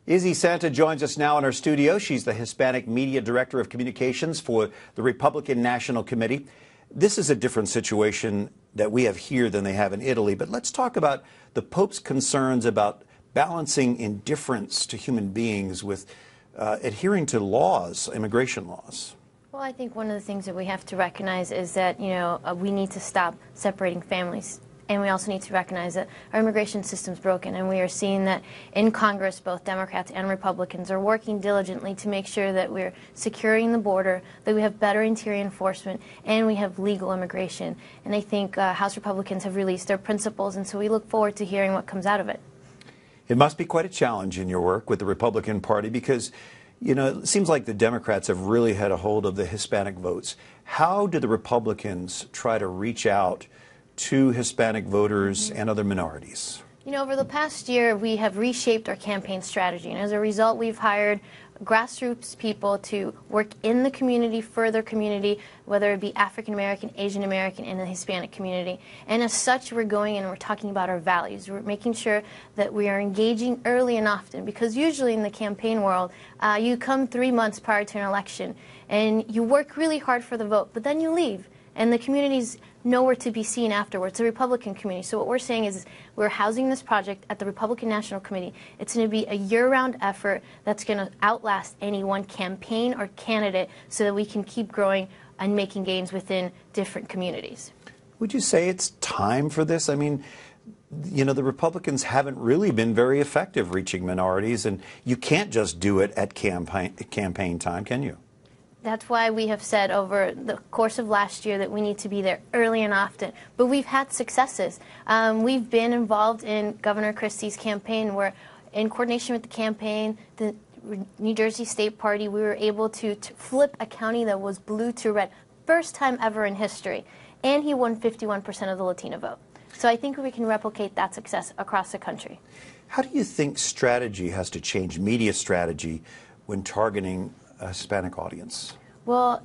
Izzy Santa joins us now in our studio. She's the Hispanic Media Director of Communications for the Republican National Committee. This is a different situation that we have here than they have in Italy, but let's talk about the Pope's concerns about balancing indifference to human beings with adhering to laws, immigration laws. Well, I think one of the things that we have to recognize is that, we need to stop separating families. And we also need to recognize that our immigration system is broken, and we are seeing that in Congress, both Democrats and Republicans are working diligently to make sure that we're securing the border, that we have better interior enforcement, and we have legal immigration. And I think House Republicans have released their principles, and so we look forward to hearing what comes out of it. It must be quite a challenge in your work with the Republican Party because, it seems like the Democrats have really had a hold of the Hispanic votes. How do the Republicans try to reach out to Hispanic voters and other minorities? Over the past year, we have reshaped our campaign strategy, and as a result, we've hired grassroots people to work in the community, for their community, whether it be African American, Asian American, and the Hispanic community. And as such, we're going and we're talking about our values. We're making sure that we are engaging early and often, because usually in the campaign world, you come 3 months prior to an election, and you work really hard for the vote, but then you leave, and the community's nowhere to be seen afterwards, the Republican community. So what we're saying is we're housing this project at the Republican National Committee. It's going to be a year-round effort that's going to outlast any one campaign or candidate so that we can keep growing and making gains within different communities. Would you say it's time for this? I mean, the Republicans haven't really been very effective reaching minorities, and you can't just do it at campaign time, can you? That's why we have said over the course of last year that we need to be there early and often. But we've had successes. We've been involved in Governor Christie's campaign where, in coordination with the campaign, the New Jersey State Party, we were able to flip a county that was blue to red. First time ever in history. And he won 51% of the Latino vote. So I think we can replicate that success across the country. How do you think strategy has to change, media strategy, when targeting a Hispanic audience? Well,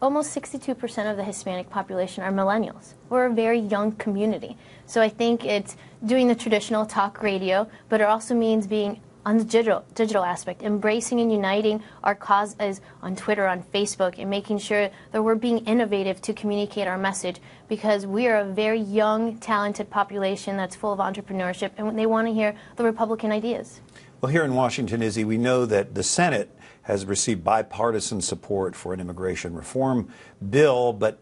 almost 62% of the Hispanic population are millennials. We're a very young community. So I think it's doing the traditional talk radio, but it also means being on the digital aspect, embracing and uniting our causes on Twitter, on Facebook, and making sure that we're being innovative to communicate our message, because we are a very young, talented population that's full of entrepreneurship, and they want to hear the Republican ideas. Well, here in Washington, Izzy, we know that the Senate has received bipartisan support for an immigration reform bill, but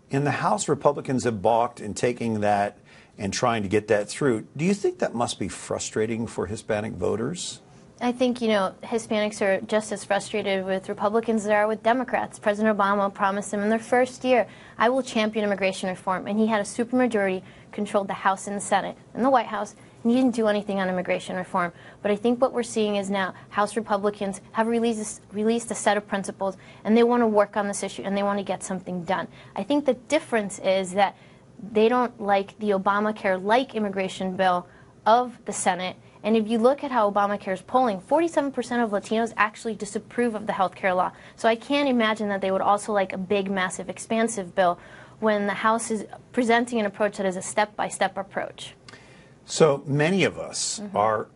in the House, Republicans have balked in taking that and trying to get that through. Do you think that must be frustrating for Hispanic voters? I think, Hispanics are just as frustrated with Republicans as they are with Democrats. President Obama promised them in their first year, I will champion immigration reform, and he had a supermajority, controlled the House and the Senate and the White House, and he didn't do anything on immigration reform. But I think what we're seeing is now House Republicans have released a set of principles, and they want to work on this issue, and they want to get something done. I think the difference is that they don't like the Obamacare-like immigration bill of the Senate. And if you look at how Obamacare is polling, 47% of Latinos actually disapprove of the health care law. So I can't imagine that they would also like a big, massive, expansive bill when the House is presenting an approach that is a step-by-step approach. So many of us are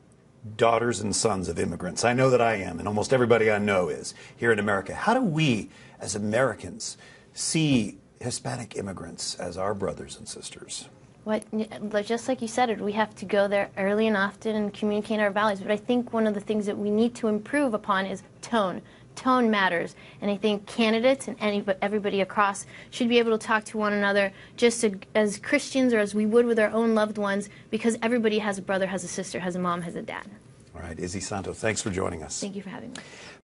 daughters and sons of immigrants. I know that I am, and almost everybody I know is here in America. How do we, as Americans, see Hispanic immigrants as our brothers and sisters? Just like you said, we have to go there early and often and communicate our values. But I think one of the things that we need to improve upon is tone. Tone matters. And I think candidates and everybody across should be able to talk to one another just as Christians or as we would with our own loved ones, because everybody has a brother, has a sister, has a mom, has a dad. All right, Izzy Santo, thanks for joining us. Thank you for having me.